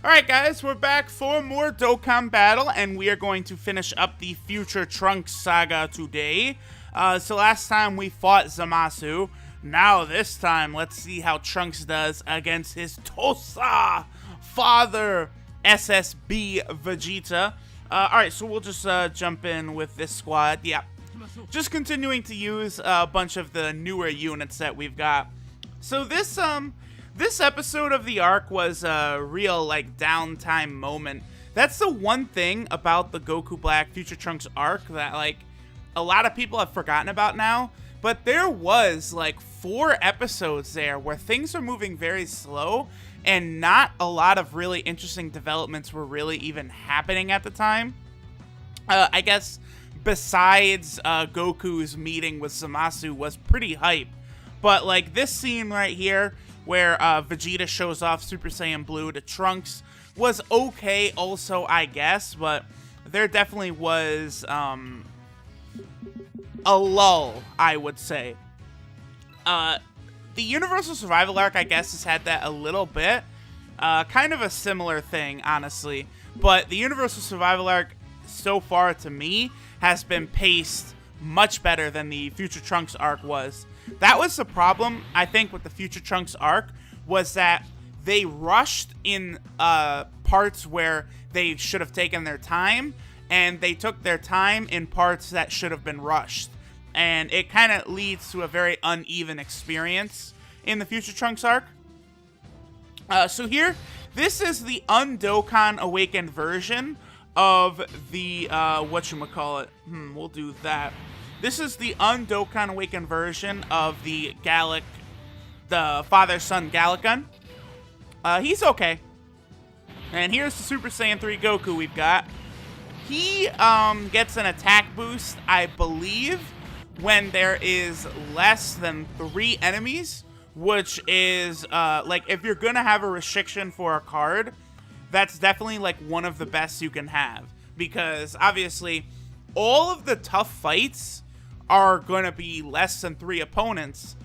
Alright guys, we're back for more Dokkan battle, and we are going to finish up the Future Trunks saga today. So last time we fought Zamasu. Now this time, let's see how Trunks does against his Tosa father, SSB Vegeta. Alright, so we'll just jump in with this squad. Yeah, just continuing to use a bunch of the newer units that we've got. So this episode of the arc was a real, like, downtime moment. That's the one thing about the Goku Black Future Trunks arc that, like, a lot of people have forgotten about now. But there was, like, 4 episodes there where things are moving very slow and not a lot of really interesting developments were really even happening at the time. I guess besides Goku's meeting with Zamasu was pretty hype. But, like, this scene right here, where Vegeta shows off Super Saiyan Blue to Trunks, was okay also, I guess, but there definitely was a lull, I would say. The Universal Survival Arc, I guess, has had that a little bit. Kind of a similar thing, honestly. But the Universal Survival Arc, so far to me, has been paced much better than the Future Trunks arc was. That was the problem, I think, with the Future Trunks arc, was that they rushed in parts where they should have taken their time, and they took their time in parts that should have been rushed. And it kind of leads to a very uneven experience in the Future Trunks arc. So here, this is the Dokkan Awakened version of the, whatchamacallit, we'll do that. This is the Dokkan Awakened version of the father-son Gallic Gun. He's okay. And here's the Super Saiyan 3 Goku we've got. He gets an attack boost, I believe, when there is less than 3 enemies, which is, like, if you're gonna have a restriction for a card, that's definitely, like, one of the best you can have. Because, obviously, all of the tough fights are going to be less than 3 opponents,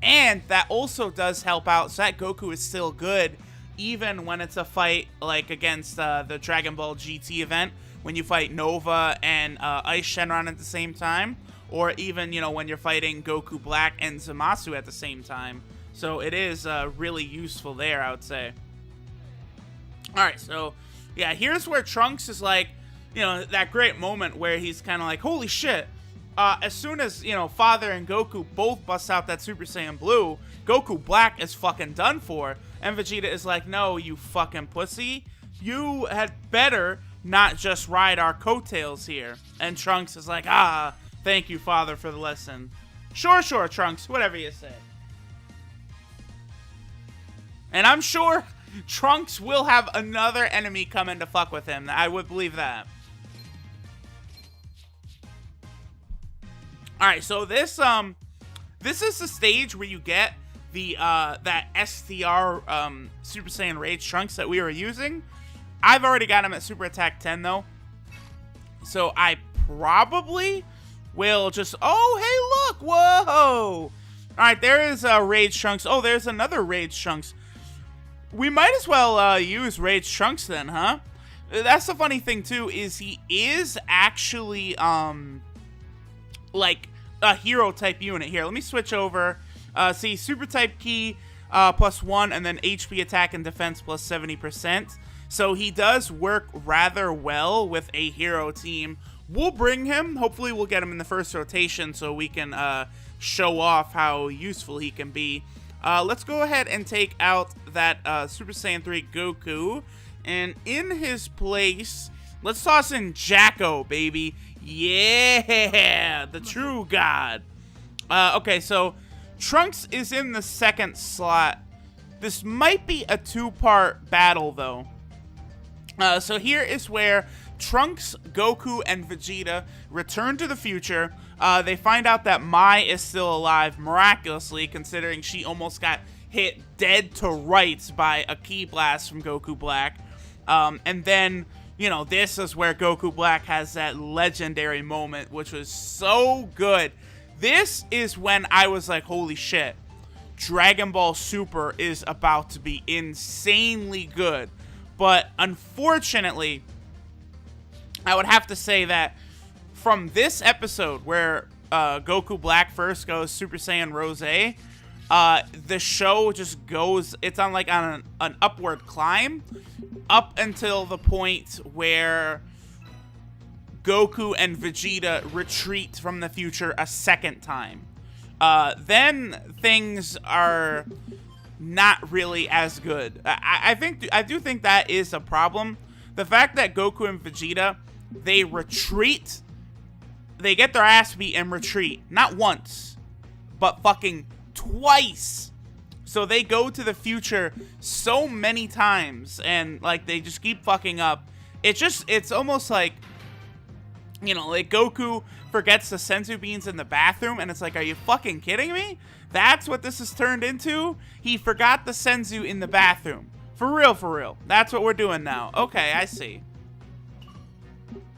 and that also does help out, so that Goku is still good, even when it's a fight, like, against the Dragon Ball GT event, when you fight Nova and Ice Shenron at the same time, or even, you know, when you're fighting Goku Black and Zamasu at the same time. So it is really useful there, I would say. Alright, so, yeah, here's where Trunks is like, you know, that great moment where he's kind of like, holy shit. As soon as, you know, Father and Goku both bust out that Super Saiyan Blue, Goku Black is fucking done for. And Vegeta is like, no, you fucking pussy. You had better not just ride our coattails here. And Trunks is like, thank you, Father, for the lesson. Sure, Trunks, whatever you say. And I'm sure Trunks will have another enemy come in to fuck with him. I would believe that. Alright, so this is the stage where you get the that STR Super Saiyan Rage Trunks that we were using. I've already got him at Super Attack 10 though. So I probably will just, oh hey look, whoa! Alright, there is Rage Trunks. Oh, there's another Rage Trunks. We might as well use Rage Trunks then, huh? That's the funny thing too, is he is actually like a hero type unit here. Let me switch over. See, super type key +1, and then HP attack and defense plus 70%. So he does work rather well with a hero team. We'll bring him. Hopefully we'll get him in the first rotation so we can show off how useful he can be. Let's go ahead and take out that Super Saiyan 3 Goku. And in his place, let's toss in Jacko, baby. Yeah, the true god. Okay, so Trunks is in the second slot. This might be a 2-part battle, though. So here is where Trunks, Goku, and Vegeta return to the future. They find out that Mai is still alive, miraculously, considering she almost got hit dead to rights by a ki blast from Goku Black. And then, you know, this is where Goku Black has that legendary moment, which was so good. This is when I was like, holy shit, Dragon Ball Super is about to be insanely good. But unfortunately, I would have to say that from this episode where Goku Black first goes Super Saiyan Rose, the show just goes, it's on like on an upward climb up until the point where Goku and Vegeta retreat from the future a second time. Then things are not really as good. I do think that is a problem. The fact that Goku and Vegeta, they retreat, they get their ass beat and retreat. Not once, but fucking twice. So they go to the future so many times, and like they just keep fucking up. It's almost like, you know, like Goku forgets the senzu beans in the bathroom, and it's like, are you fucking kidding me? That's what this has turned into? He forgot the senzu in the bathroom. For real, for real. That's what we're doing now. Okay, I see.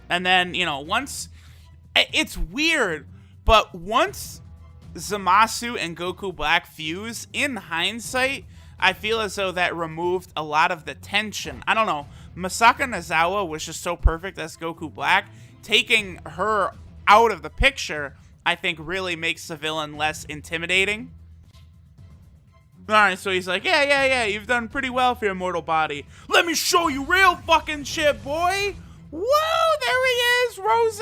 And then, you know, once... It's weird, but once Zamasu and Goku Black fuse, in hindsight, I feel as though that removed a lot of the tension. I don't know. Masaka Nozawa was just so perfect as Goku Black. Taking her out of the picture, I think, really makes the villain less intimidating. Alright, so he's like, yeah, you've done pretty well for your mortal body. Let me show you real fucking shit, boy! Whoa, there he is, Rose!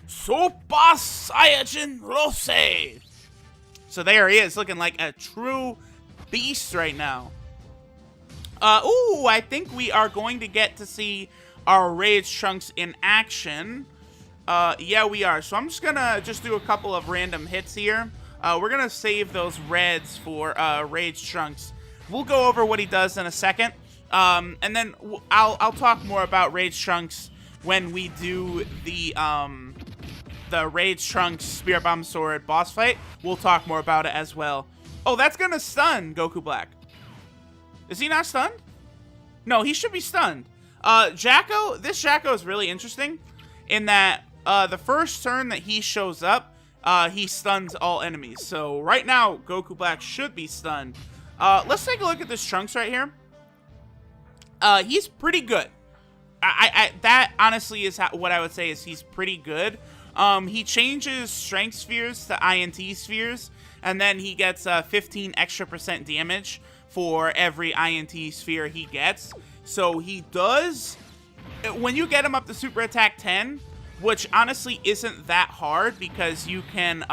Super Saiyajin Rose! So there he is, looking like a true beast right now. Ooh, I think we are going to get to see our Rage Trunks in action. Yeah, we are. So I'm just gonna do a couple of random hits here. We're gonna save those reds for Rage Trunks. We'll go over what he does in a second. And then I'll talk more about Rage Trunks when we do the Rage Trunks Spirit Bomb Sword boss fight. We'll talk more about it as well. Oh, that's gonna stun Goku Black. Is he not stunned? No, he should be stunned. Jacko, this Jacko is really interesting in that the first turn that he shows up, he stuns all enemies. So right now, Goku Black should be stunned. Let's take a look at this Trunks right here. He's pretty good. That honestly is what I would say is he's pretty good. He changes Strength Spheres to INT Spheres, and then he gets 15% extra damage for every INT Sphere he gets. So he does, when you get him up to Super Attack 10, which honestly isn't that hard because you can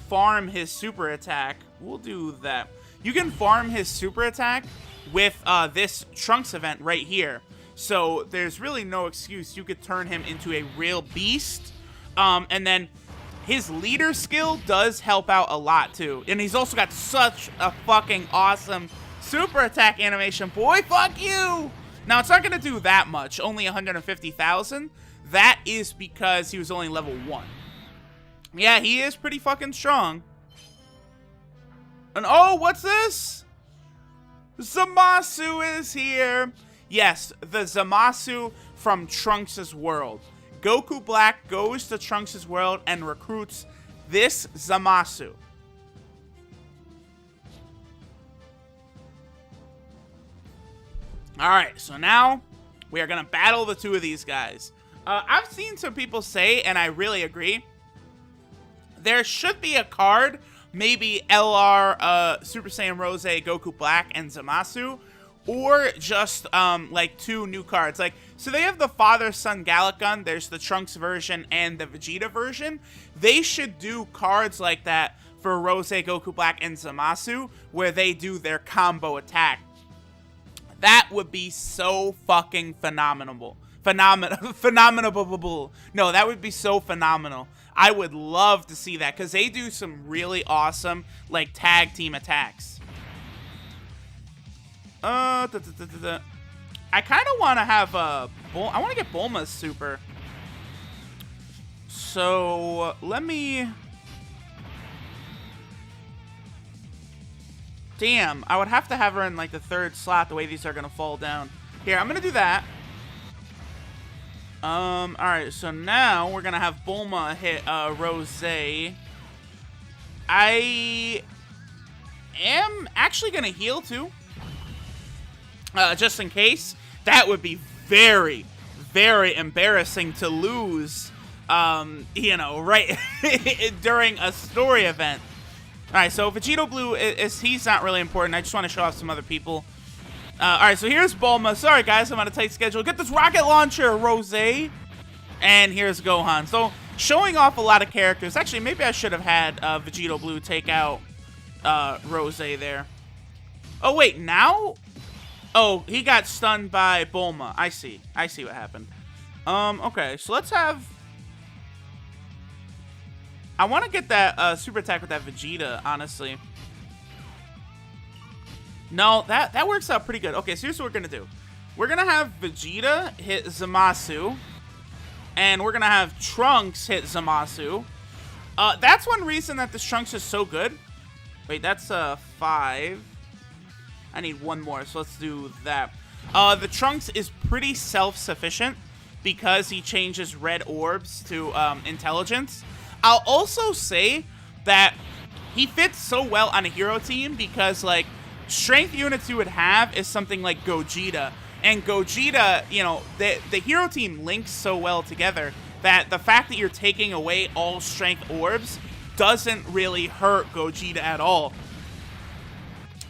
farm his Super Attack. We'll do that. You can farm his Super Attack with this Trunks event right here. So there's really no excuse. You could turn him into a real beast. And then his leader skill does help out a lot too. And he's also got such a fucking awesome Super Attack animation. Boy, fuck you! Now, it's not going to do that much. Only 150,000. That is because he was only level 1. Yeah, he is pretty fucking strong. And oh, what's this? Zamasu is here. Yes, the Zamasu from Trunks' world. Goku Black goes to Trunks' world and recruits this Zamasu. Alright, so now we are going to battle the two of these guys. I've seen some people say, and I really agree, there should be a card, maybe LR, Super Saiyan Rose, Goku Black, and Zamasu, or just like 2 new cards. Like, so they have the Father-Son Gallic-Gun, there's the Trunks version and the Vegeta version. They should do cards like that for Rose, Goku Black, and Zamasu, where they do their combo attack. That would be so fucking phenomenal. Phenomenal. No, that would be so phenomenal. I would love to see that, because they do some really awesome, like, tag team attacks. I kind of want to have I want to get Bulma's super. So, let me... Damn, I would have to have her in, like, the 3rd slot, the way these are going to fall down. Here, I'm going to do that. Alright, so now we're going to have Bulma hit, Rose. I am actually going to heal too. Just in case. That would be very, very embarrassing to lose, you know, right during a story event. Alright, so Vegito Blue, he's not really important. I just want to show off some other people. Alright, so here's Bulma. Sorry, guys, I'm on a tight schedule. Get this rocket launcher, Rose. And here's Gohan. So, showing off a lot of characters. Actually, maybe I should have had Vegito Blue take out Rose there. Oh, wait, now? Oh, he got stunned by Bulma. I see. I see what happened. Okay, so let's have... I want to get that super attack with that Vegeta, honestly. No, that works out pretty good. Okay, so here's what we're going to do. We're going to have Vegeta hit Zamasu. And we're going to have Trunks hit Zamasu. That's one reason that this Trunks is so good. Wait, that's 5. I need one more, so let's do that. The Trunks is pretty self-sufficient because he changes red orbs to intelligence. I'll also say that he fits so well on a hero team because, like, strength units you would have is something like Gogeta. And Gogeta, you know, the hero team links so well together that the fact that you're taking away all strength orbs doesn't really hurt Gogeta at all.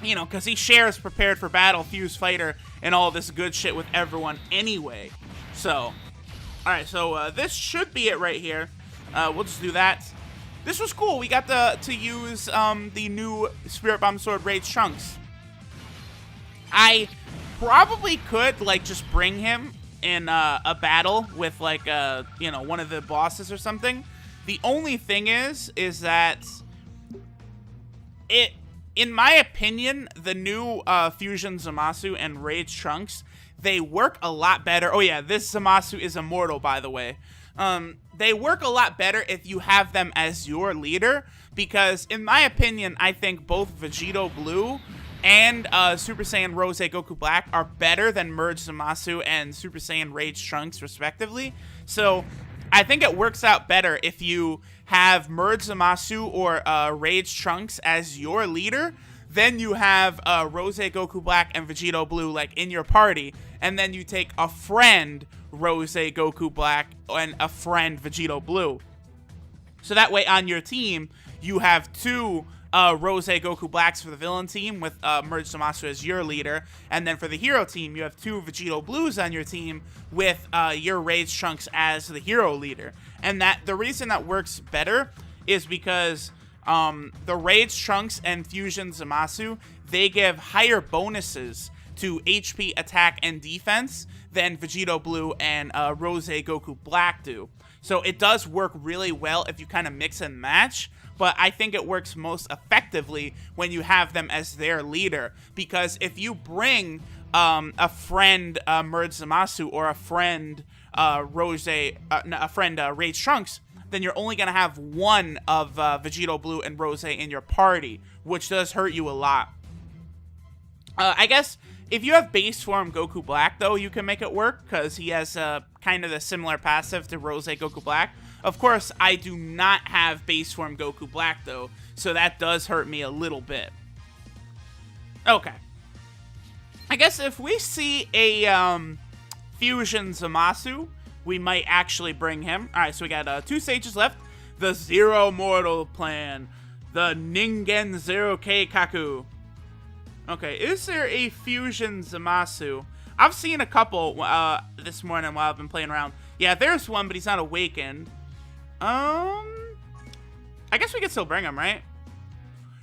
You know, because he shares prepared for battle, fuse fighter, and all this good shit with everyone anyway. So, alright, so this should be it right here. We'll just do that. This was cool. We got to use the new Spirit Bomb Sword Rage Trunks. I probably could, like, just bring him in a battle with, like, you know, one of the bosses or something. The only thing is that in my opinion, the new Fusion Zamasu and Rage Trunks, they work a lot better. Oh yeah, this Zamasu is immortal, by the way. They work a lot better if you have them as your leader, because in my opinion, I think both Vegito Blue and Super Saiyan Rose Goku Black are better than Merge Zamasu and Super Saiyan Rage Trunks, respectively. So I think it works out better if you have Merge Zamasu or Rage Trunks as your leader. Then you have Rose Goku Black and Vegito Blue, like, in your party. And then you take a friend Rose Goku Black and a friend Vegito Blue. So that way on your team, you have 2 Rose Goku Blacks for the villain team with Merge Zamasu as your leader. And then for the hero team, you have 2 Vegito Blues on your team with your Rage Trunks as the hero leader. And that the reason that works better is because the Rage Trunks and Fusion Zamasu, they give higher bonuses to HP, attack, and defense than Vegito Blue and Rose Goku Black do. So it does work really well if you kind of mix and match, but I think it works most effectively when you have them as their leader. Because if you bring a friend Merge Zamasu or a friend Rage Trunks, then you're only going to have one of Vegito Blue and Rose in your party, which does hurt you a lot. I guess if you have base form Goku Black, though, you can make it work, because he has kind of a similar passive to Rose Goku Black. Of course, I do not have base form Goku Black, though, so that does hurt me a little bit. Okay. I guess if we see a Fusion Zamasu, we might actually bring him. Alright, so we got 2 stages left. The Zero Mortal Plan. The Ningen Zero Keikaku. Okay, is there a Fusion Zamasu? I've seen a couple this morning while I've been playing around. Yeah, there's one, but he's not awakened. I guess we could still bring him, right?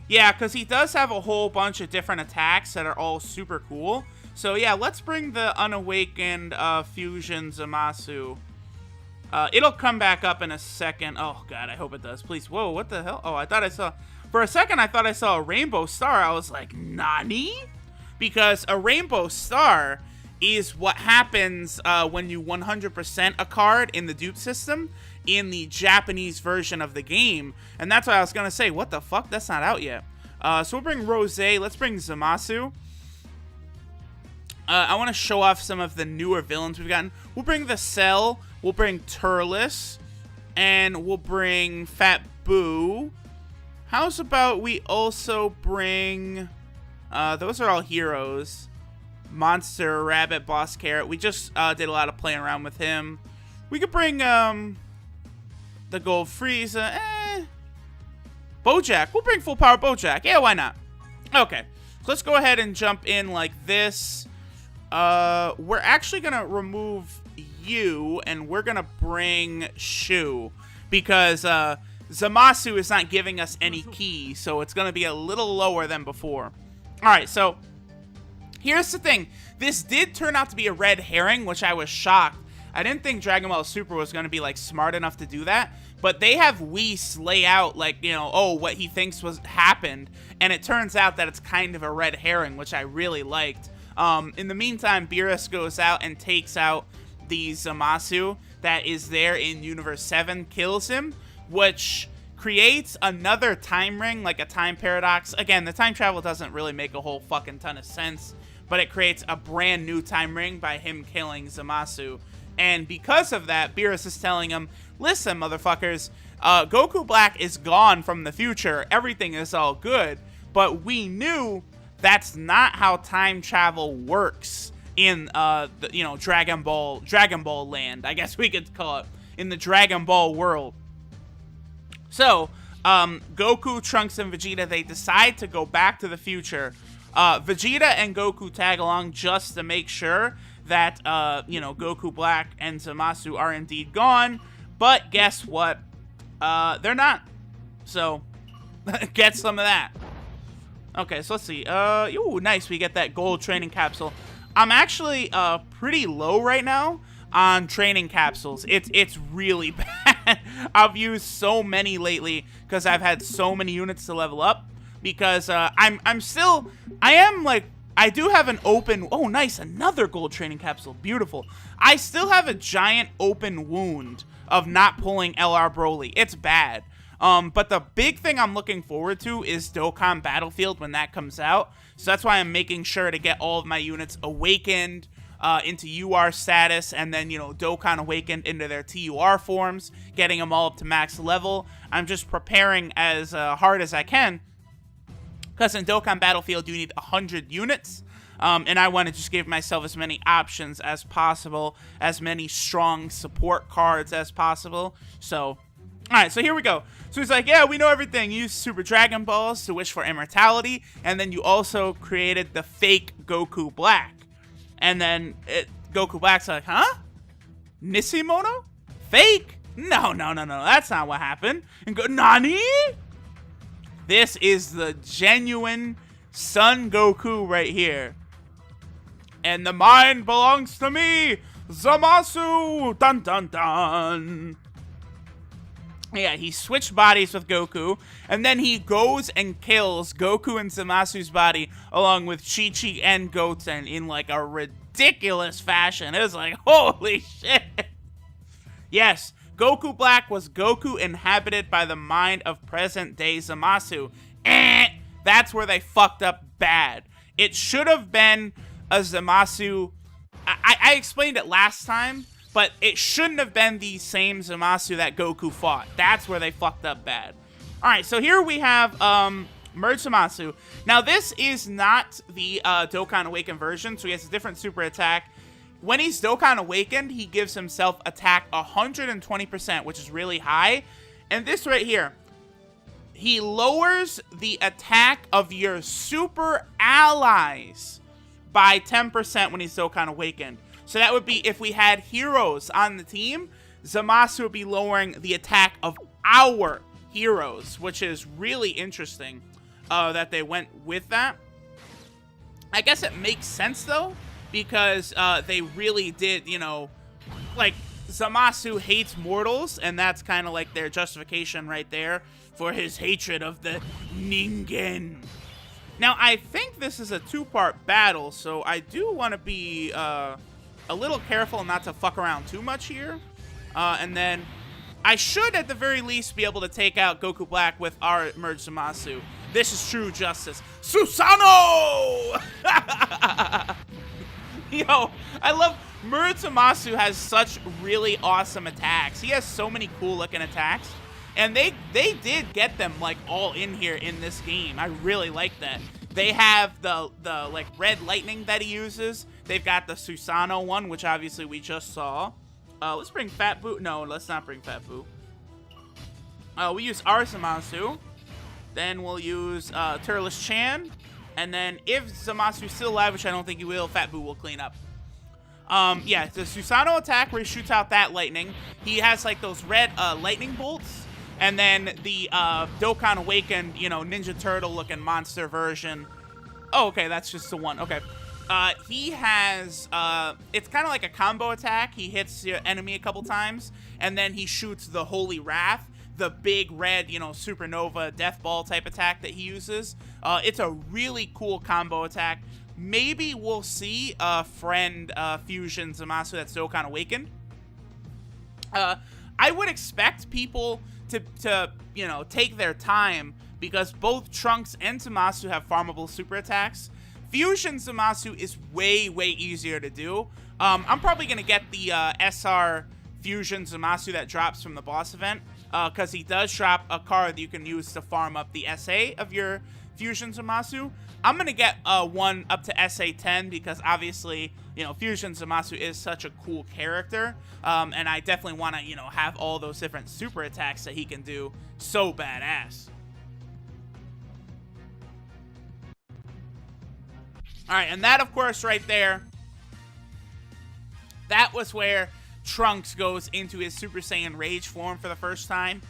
Yeah, because he does have a whole bunch of different attacks that are all super cool. So yeah, let's bring the unawakened Fusion Zamasu. It'll come back up in a second. Oh god, I hope it does. Please. Whoa, what the hell? Oh, I thought I saw... For a second, I thought I saw a rainbow star. I was like, Nani? Because a rainbow star is what happens when you 100% a card in the dupe system in the Japanese version of the game. And that's why I was going to say, what the fuck? That's not out yet. So we'll bring Rose. Let's bring Zamasu. I want to show off some of the newer villains we've gotten. We'll bring the Cell. We'll bring Turles. And we'll bring Fat Boo. how's about we also bring... those are all heroes. Monster, Rabbit, Boss Carrot. We just did a lot of playing around with him. We could bring the Gold Frieza. Bojack. We'll bring full power Bojack. Yeah, why not? Okay. So let's go ahead and jump in like this. We're actually going to remove you, and we're going to bring Shu. Because Zamasu is not giving us any key, so it's going to be a little lower than before. Alright, so here's the thing. This did turn out to be a red herring, which I was shocked. I didn't think Dragon Ball Super was going to be, like, smart enough to do that. But they have Whis lay out, like, you know, oh, what he thinks happened. And it turns out that it's kind of a red herring, which I really liked. In the meantime, Beerus goes out and takes out the Zamasu that is there in Universe 7, kills him, which creates another time ring, like a time paradox. Again, the time travel doesn't really make a whole fucking ton of sense, but it creates a brand new time ring by him killing Zamasu. And because of that, Beerus is telling him, listen, motherfuckers, Goku Black is gone from the future. Everything is all good. But we knew that's not how time travel works in, Dragon Ball land, I guess we could call it, in the Dragon Ball world. So, Goku, Trunks, and Vegeta, they decide to go back to the future. Vegeta and Goku tag along just to make sure that, Goku Black and Zamasu are indeed gone. But guess what? They're not. So, get some of that. Okay, so let's see. Ooh, nice. We get that gold training capsule. I'm actually, pretty low right now on training capsules. It's really bad. I've used so many lately because I've had so many units to level up. Because, I do have an open... Oh, nice. Another gold training capsule. Beautiful. I still have a giant open wound of not pulling LR Broly. It's bad. But the big thing I'm looking forward to is Dokkan Battlefield when that comes out. So that's why I'm making sure to get all of my units awakened into UR status. And then, Dokkan awakened into their TUR forms. Getting them all up to max level. I'm just preparing as hard as I can. Because in Dokkan Battlefield, you need 100 units. And I want to just give myself as many options as possible. As many strong support cards as possible. So, alright, so here we go. So he's like, yeah, we know everything. You used Super Dragon Balls to wish for immortality. And then you also created the fake Goku Black. And then Goku Black's like, huh? Nisimono? Fake? No. That's not what happened. And go, Nani? This is the genuine Son Goku right here. And the mind belongs to me! Zamasu! Dun dun dun! Yeah, he switched bodies with Goku, and then he goes and kills Goku and Zamasu's body, along with Chi-Chi and Goten in like a ridiculous fashion. It was like, holy shit! Yes, Goku Black was Goku inhabited by the mind of present-day Zamasu. That's where they fucked up bad. It should have been a Zamasu... I explained it last time, but it shouldn't have been the same Zamasu that Goku fought. That's where they fucked up bad. Alright, so here we have Merge Zamasu. Now, this is not the Dokkan Awakened version, so he has a different super attack. When he's Dokkan Awakened, he gives himself attack 120%, which is really high. And this right here, he lowers the attack of your super allies by 10% when he's Dokkan Awakened. So that would be if we had heroes on the team, Zamasu would be lowering the attack of our heroes, which is really interesting that they went with that. I guess it makes sense, though, because they really did, like, Zamasu hates mortals, and that's kind of like their justification right there for his hatred of the Ningen. Now, I think this is a two-part battle, so I do want to be a little careful not to fuck around too much here. And then I should, at the very least, be able to take out Goku Black with our Merge Zamasu. This is true justice. Susanoo! Yo, I love... Merge Zamasu has such really awesome attacks. He has so many cool-looking attacks. And they did get them, like, all in here in this game. I really like that. They have the like, red lightning that he uses. They've got the Susanoo one, which obviously we just saw. Let's bring Fat Boo. No, let's not bring Fat Boo. We use our Zamasu. Then we'll use Turles Chan. And then if Zamasu's still alive, which I don't think he will, Fat Boo will clean up. Yeah, the Susanoo attack where he shoots out that lightning. He has, like, those red lightning bolts. And then the Dokkan Awakened, you know, Ninja Turtle-looking monster version. Oh, okay, that's just the one. Okay. He has, it's kind of like a combo attack. He hits your enemy a couple times, and then he shoots the Holy Wrath, the big red, you know, supernova death ball type attack that he uses. It's a really cool combo attack. Maybe we'll see a friend fusion Zamasu that's Dokkan Awakened. I would expect people to you know, take their time, because both Trunks and Zamasu have farmable super attacks. Fusion Zamasu is way easier to do. I'm probably going to get the SR Fusion Zamasu that drops from the boss event, because he does drop a card that you can use to farm up the SA of your Fusion Zamasu. I'm going to get one up to SA 10 because obviously, you know, Fusion Zamasu is such a cool character, and I definitely want to, you know, have all those different super attacks that he can do. So badass. Alright, and that, of course, right there, that was where Trunks goes into his Super Saiyan Rage form for the first time.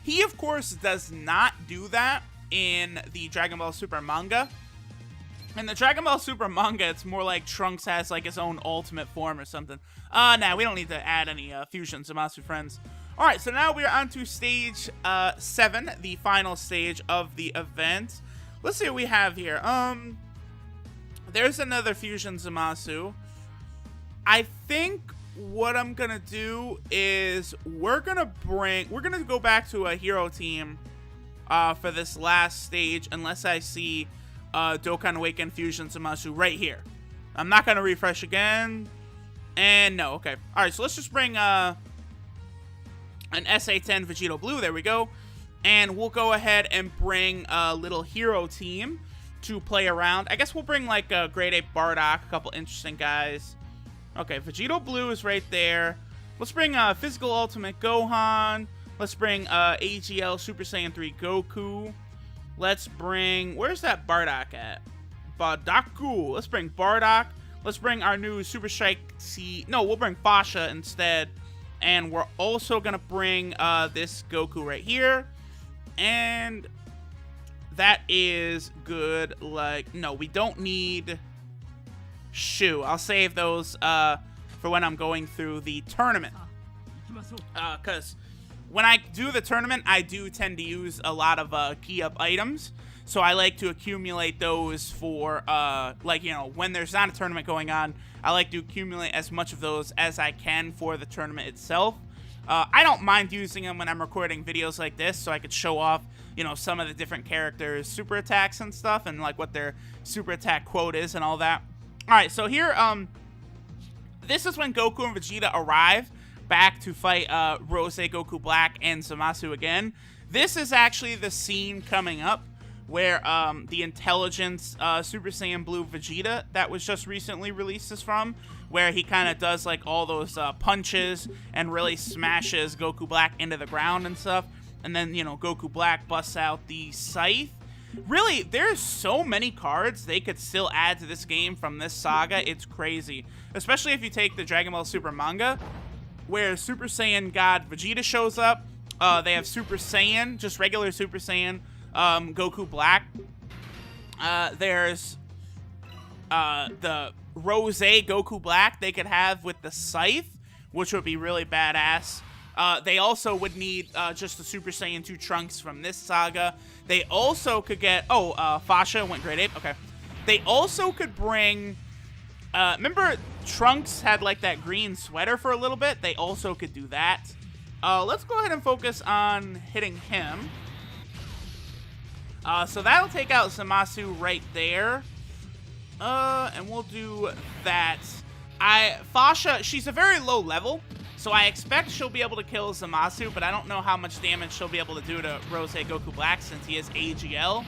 He, of course, does not do that in the Dragon Ball Super manga. In the Dragon Ball Super manga, it's more like Trunks has, like, his own ultimate form or something. Nah, we don't need to add any Fusion Zamasu friends. Alright, so now we're on to stage 7, the final stage of the event. Let's see what we have here. There's another Fusion Zamasu. I think what I'm gonna do is we're gonna go back to a hero team for this last stage, unless I see Dokkan Awakened Fusion Zamasu right here. I'm not gonna refresh again. And no, okay. Alright, so let's just bring an SA-10 Vegito Blue, there we go. And we'll go ahead and bring a little hero team to play around. I guess we'll bring, like, a Grade 8 Bardock, a couple interesting guys. Okay, Vegito Blue is right there. Let's bring Physical Ultimate Gohan. Let's bring AGL Super Saiyan 3 Goku. Let's bring... Where's that Bardock at? Bardaku. Let's bring Bardock. Let's bring our new Super Strike C... No, we'll bring Fasha instead. And we're also going to bring this Goku right here. And... that is good. Like, no, we don't need Shu. I'll save those for when I'm going through the tournament. Because when I do the tournament, I do tend to use a lot of key-up items. So I like to accumulate those for, like, you know, when there's not a tournament going on, I like to accumulate as much of those as I can for the tournament itself. I don't mind using them when I'm recording videos like this, so I could show off, you know, some of the different characters' super attacks and stuff, and, like, what their super attack quote is and all that. Alright, so here, this is when Goku and Vegeta arrive back to fight Rose, Goku Black, and Zamasu again. This is actually the scene coming up where the Intelligence Super Saiyan Blue Vegeta that was just recently released is from, where he kind of does, like, all those punches and really smashes Goku Black into the ground and stuff. And then, you know, Goku Black busts out the Scythe. Really, there's so many cards they could still add to this game from this saga. It's crazy. Especially if you take the Dragon Ball Super manga, where Super Saiyan God Vegeta shows up. They have Super Saiyan, just regular Super Saiyan, Goku Black. There's the Rose Goku Black they could have with the Scythe, which would be really badass. They also would need just the Super Saiyan 2 Trunks from this saga. They also could get... Oh, Fasha went Grade 8. Okay. They also could bring... remember Trunks had, like, that green sweater for a little bit? They also could do that. Let's go ahead and focus on hitting him. So that'll take out Zamasu right there. And we'll do that. Fasha, she's a very low level. So I expect she'll be able to kill Zamasu, but I don't know how much damage she'll be able to do to Rose Goku Black since he is AGL.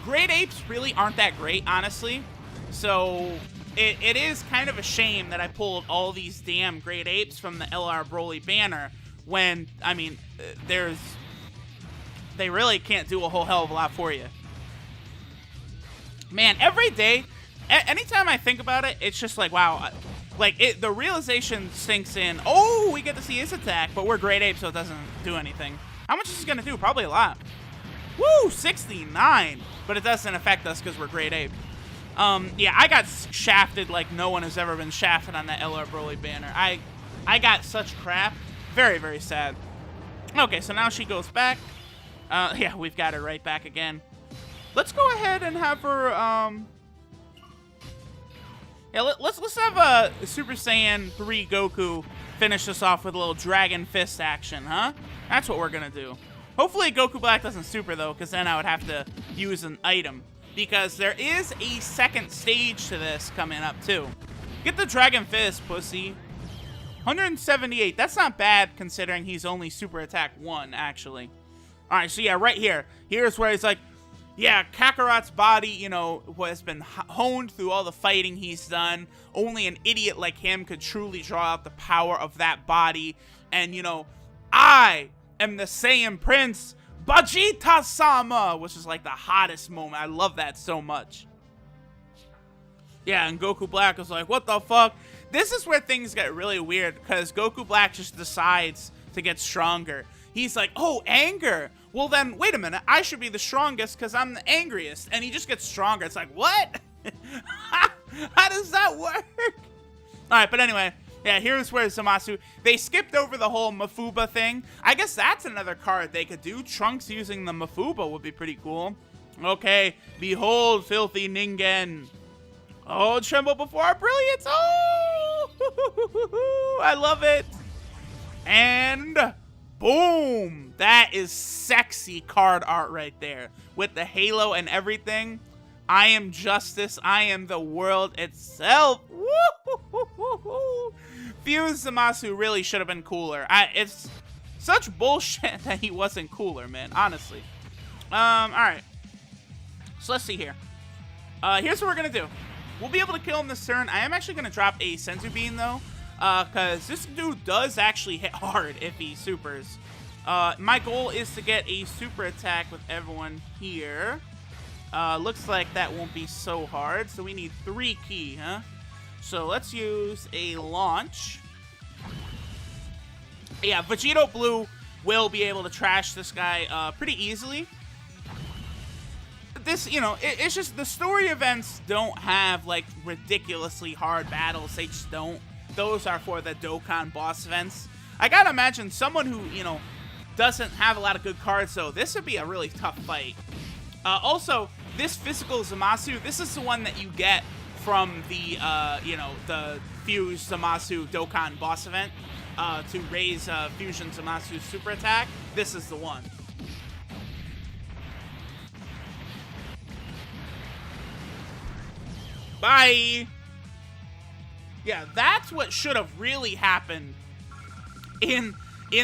Great Apes really aren't that great, honestly. So it is kind of a shame that I pulled all these damn Great Apes from the LR Broly banner when, I mean, they really can't do a whole hell of a lot for you. Man, every day, anytime I think about it, it's just like, wow, like, the realization sinks in. Oh, we get to see his attack, but we're Great Ape, so it doesn't do anything. How much is he going to do? Probably a lot. Woo, 69. But it doesn't affect us because we're Great Ape. Yeah, I got shafted like no one has ever been shafted on that LR Broly banner. I got such crap. Very, very sad. Okay, so now she goes back. Yeah, we've got her right back again. Let's go ahead and have her, yeah, let's have a Super Saiyan 3 Goku finish this off with a little Dragon Fist action, huh? That's what we're gonna do. Hopefully Goku Black doesn't super, though, because then I would have to use an item. Because there is a second stage to this coming up, too. Get the Dragon Fist, pussy. 178. That's not bad, considering he's only Super Attack 1, actually. Alright, so yeah, right here. Here's where he's like, yeah, Kakarot's body, you know, has been honed through all the fighting he's done. Only an idiot like him could truly draw out the power of that body. And, you know, I am the Saiyan Prince, Vegeta-sama, which is like the hottest moment. I love that so much. Yeah, and Goku Black is like, what the fuck? This is where things get really weird, because Goku Black just decides to get stronger. He's like, oh, anger. Well, then, wait a minute. I should be the strongest because I'm the angriest. And he just gets stronger. It's like, what? How does that work? All right, but anyway, yeah, here's where Zamasu, they skipped over the whole Mafuba thing. I guess that's another card they could do. Trunks using the Mafuba would be pretty cool. Okay, behold, filthy Ningen. Oh, tremble before our brilliance. Oh, I love it. And boom. That is sexy card art right there. With the halo and everything. I am justice. I am the world itself. Fuse Zamasu really should have been cooler. It's such bullshit that he wasn't cooler, man. Honestly. Alright. So let's see here. Here's what we're going to do. We'll be able to kill him this turn. I am actually going to drop a Senzu Bean, though. Because this dude does actually hit hard if he supers. My goal is to get a super attack with everyone here. Looks like that won't be so hard. So we need 3 ki, huh? So let's use a launch. Yeah, Vegito Blue will be able to trash this guy pretty easily. This, you know, it's just the story events don't have, like, ridiculously hard battles. They just don't. Those are for the Dokkan boss events. I gotta imagine someone who, you know, doesn't have a lot of good cards, though. This would be a really tough fight. Also, this physical Zamasu, this is the one that you get from the, you know, the Fuse Zamasu Dokkan boss event to raise Fusion Zamasu's super attack. This is the one. Bye! Yeah, that's what should have really happened in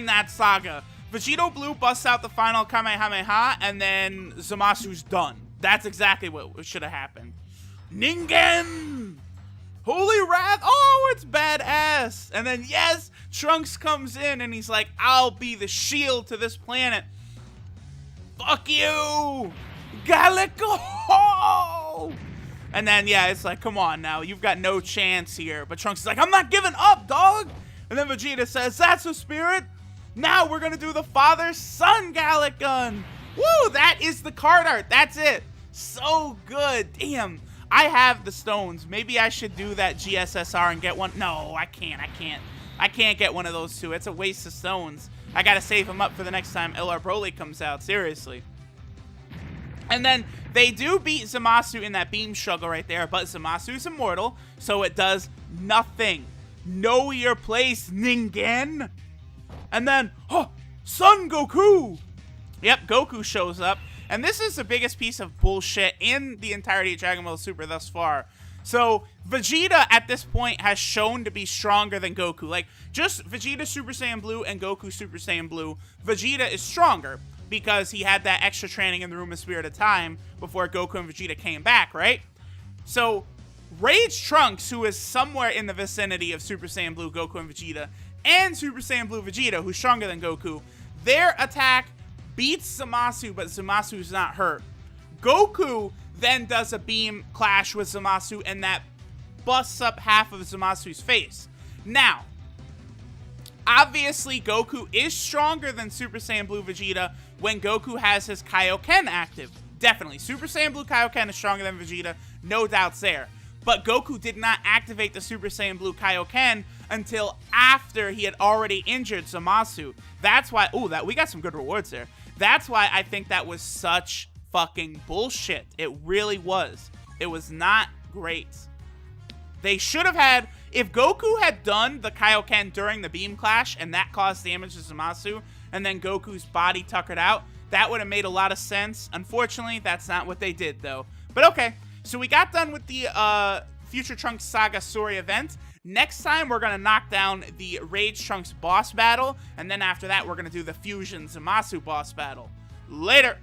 that saga. Vegito Blue busts out the final Kamehameha, and then Zamasu's done. That's exactly what should have happened. Ningen! Holy Wrath! Oh, it's badass! And then, yes, Trunks comes in, and he's like, I'll be the shield to this planet. Fuck you! Gallico! And then, yeah, it's like, come on now, you've got no chance here. But Trunks is like, I'm not giving up, dog! And then Vegeta says, that's a spirit! Now we're gonna do the father-son Gallic Gun! Woo! That is the card art! That's it! So good! Damn! I have the stones. Maybe I should do that GSSR and get one. No, I can't. I can't get one of those two. It's a waste of stones. I gotta save them up for the next time LR Broly comes out. Seriously. And then they do beat Zamasu in that beam struggle right there, but Zamasu's immortal, so it does nothing. Know your place, Ningen. And then, oh, Son Goku. Yep, Goku shows up. And this is the biggest piece of bullshit in the entirety of Dragon Ball Super thus far. So Vegeta at this point has shown to be stronger than Goku. Like, just Vegeta Super Saiyan Blue and Goku Super Saiyan Blue, Vegeta is stronger because he had that extra training in the Room of Spirit of Time before Goku and Vegeta came back, right? So Rage Trunks, who is somewhere in the vicinity of Super Saiyan Blue Goku and Vegeta, and Super Saiyan Blue Vegeta, who's stronger than Goku, their attack beats Zamasu, but Zamasu's not hurt. Goku then does a beam clash with Zamasu, and that busts up half of Zamasu's face. Now, obviously, Goku is stronger than Super Saiyan Blue Vegeta when Goku has his Kaioken active. Definitely. Super Saiyan Blue Kaioken is stronger than Vegeta. No doubts there. But Goku did not activate the Super Saiyan Blue Kaioken until after he had already injured Zamasu. That's why... Ooh, we got some good rewards there. That's why I think that was such fucking bullshit. It really was. It was not great. They should have had... If Goku had done the Kaioken during the Beam Clash and that caused damage to Zamasu, and then Goku's body tuckered out, that would have made a lot of sense. Unfortunately, that's not what they did, though. But okay, so we got done with the Future Trunks Saga story event. Next time, we're going to knock down the Rage Trunks boss battle, and then after that, we're going to do the Fusion Zamasu boss battle. Later!